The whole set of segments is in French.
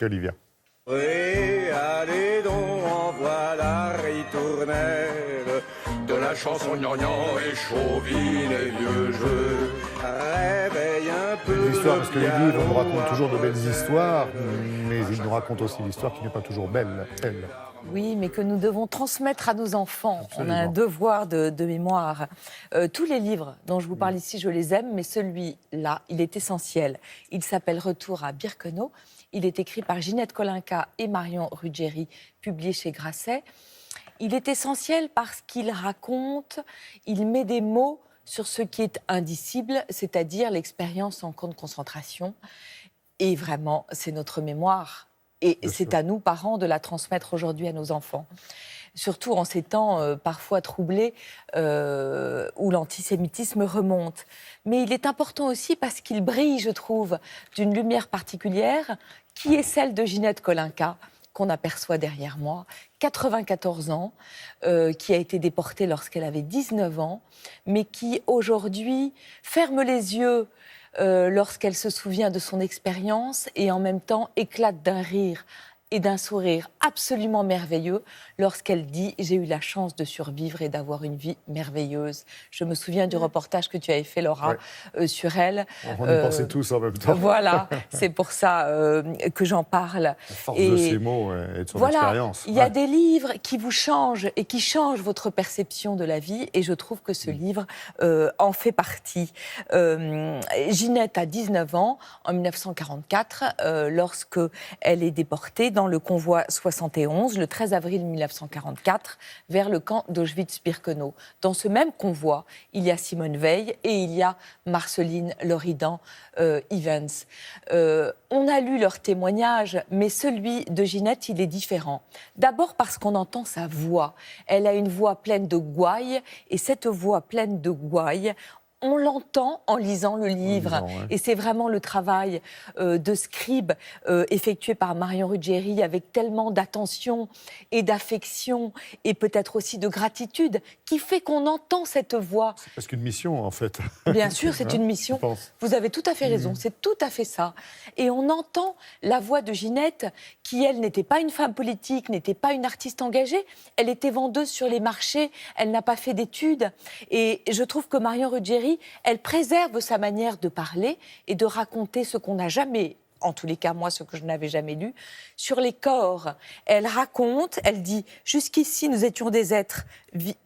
qu'Olivia. Oui, allez donc, envoie la ritournelle de la chanson gnangnan et chauvine et vieux jeu. Réveille un peu Des histoires, parce que les le livres nous racontent piano toujours de belles après histoires, le mais ils nous racontent aussi l'histoire qui n'est pas toujours belle. Oui, mais que nous devons transmettre à nos enfants. Absolument. On a un devoir de mémoire. Tous les livres dont je vous parle ici, je les aime, mais celui-là, il est essentiel. Il s'appelle Retour à Birkenau. Il est écrit par Ginette Kolinka et Marion Ruggieri, publié chez Grasset. Il est essentiel parce qu'il raconte, il met des mots sur ce qui est indicible, c'est-à-dire l'expérience en camp de concentration. Et vraiment, c'est notre mémoire. Et Bien c'est sûr. à nous, parents, de la transmettre aujourd'hui à nos enfants. Surtout en ces temps parfois troublés où l'antisémitisme remonte. Mais il est important aussi parce qu'il brille, je trouve, d'une lumière particulière qui est celle de Ginette Kolinka, qu'on aperçoit derrière moi, 94 ans, qui a été déportée lorsqu'elle avait 19 ans, mais qui aujourd'hui ferme les yeux lorsqu'elle se souvient de son expérience et en même temps éclate d'un rire et d'un sourire absolument merveilleux lorsqu'elle dit « J'ai eu la chance de survivre et d'avoir une vie merveilleuse ». Je me souviens du reportage que tu avais fait, Laura, sur elle. On y pensait tous en même temps. Voilà, c'est pour ça que j'en parle. La force de ces mots et de son expérience. Il y a des livres qui vous changent et qui changent votre perception de la vie, et je trouve que ce livre en fait partie. Ginette a 19 ans, en 1944, lorsque elle est déportée dans le convoi 71, le 13 avril 1944, vers le camp d'Auschwitz-Birkenau. Dans ce même convoi, il y a Simone Veil et il y a Marceline Loridan Evans. On a lu leurs témoignages, mais celui de Ginette, il est différent. D'abord parce qu'on entend sa voix. Elle a une voix pleine de gouaille, et cette voix pleine de gouaille, on l'entend en lisant le livre. Et c'est vraiment le travail de scribe effectué par Marion Ruggieri avec tellement d'attention et d'affection et peut-être aussi de gratitude qui fait qu'on entend cette voix. C'est presque une mission, en fait. Bien sûr, c'est une mission. Je pense. Vous avez tout à fait raison, c'est tout à fait ça. Et on entend la voix de Ginette qui, elle, n'était pas une femme politique, n'était pas une artiste engagée. Elle était vendeuse sur les marchés, elle n'a pas fait d'études. Et je trouve que Marion Ruggieri, elle préserve sa manière de parler et de raconter ce qu'on n'a jamais, en tous les cas moi, ce que je n'avais jamais lu, sur les corps. Elle raconte, elle dit « Jusqu'ici, nous étions des êtres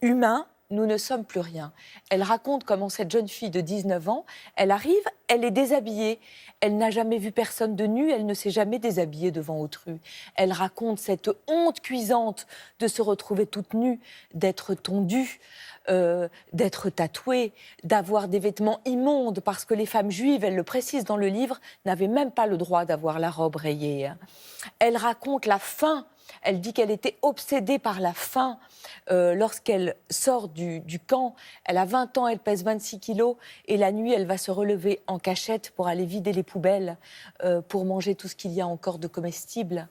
humains, nous ne sommes plus rien ». Elle raconte comment cette jeune fille de 19 ans, elle arrive, elle est déshabillée. Elle n'a jamais vu personne de nu, elle ne s'est jamais déshabillée devant autrui. Elle raconte cette honte cuisante de se retrouver toute nue, d'être tondue, d'être tatouée, d'avoir des vêtements immondes, parce que les femmes juives, elle le précise dans le livre, n'avaient même pas le droit d'avoir la robe rayée. Elle raconte la faim. Elle dit qu'elle était obsédée par la faim lorsqu'elle sort du camp. Elle a 20 ans, elle pèse 26 kilos et la nuit, elle va se relever en cachette pour aller vider les poubelles, pour manger tout ce qu'il y a encore de comestible.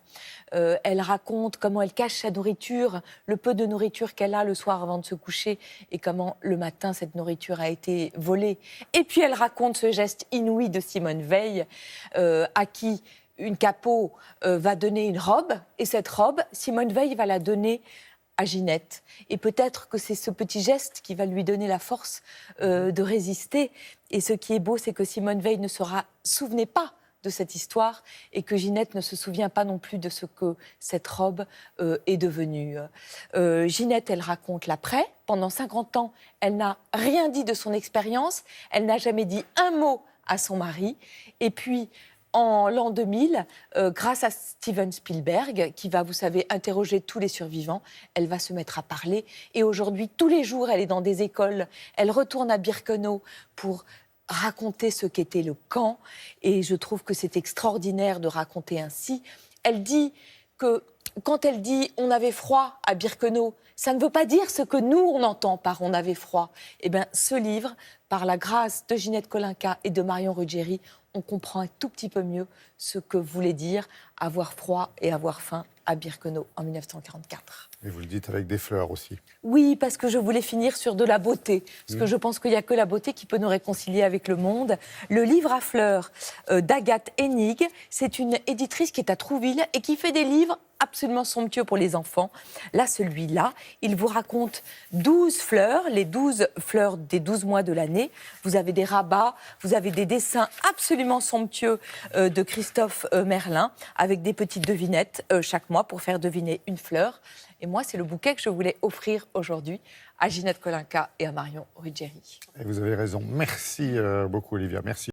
Elle raconte comment elle cache sa nourriture, le peu de nourriture qu'elle a le soir avant de se coucher et comment le matin, cette nourriture a été volée. Et puis elle raconte ce geste inouï de Simone Veil à qui une capo va donner une robe, et cette robe, Simone Veil va la donner à Ginette. Et peut-être que c'est ce petit geste qui va lui donner la force de résister. Et ce qui est beau, c'est que Simone Veil ne se souvenait pas de cette histoire et que Ginette ne se souvient pas non plus de ce que cette robe est devenue. Ginette, elle raconte l'après. Pendant 50 ans, elle n'a rien dit de son expérience. Elle n'a jamais dit un mot à son mari. Et puis, en l'an 2000, grâce à Steven Spielberg, qui va, vous savez, interroger tous les survivants, elle va se mettre à parler. Et aujourd'hui, tous les jours, elle est dans des écoles. Elle retourne à Birkenau pour raconter ce qu'était le camp. Et je trouve que c'est extraordinaire de raconter ainsi. Elle dit que, quand elle dit « on avait froid à Birkenau », ça ne veut pas dire ce que nous, on entend par « on avait froid ». Eh bien, ce livre, par la grâce de Ginette Kolinka et de Marion Ruggieri, on comprend un tout petit peu mieux ce que voulait dire avoir froid et avoir faim à Birkenau en 1944. Et vous le dites avec des fleurs aussi. Oui, parce que je voulais finir sur de la beauté, parce que je pense qu'il n'y a que la beauté qui peut nous réconcilier avec le monde. Le livre à fleurs d'Agathe Hennig, c'est une éditrice qui est à Trouville et qui fait des livres absolument somptueux pour les enfants. Là, celui-là, il vous raconte 12 fleurs, les 12 fleurs des 12 mois de l'année. Vous avez des rabats, vous avez des dessins absolument somptueux de Christophe Merlin, avec des petites devinettes chaque mois pour faire deviner une fleur. Et moi, c'est le bouquet que je voulais offrir aujourd'hui à Ginette Kolinka et à Marion Ruggieri. Et vous avez raison. Merci beaucoup, Olivia. Merci.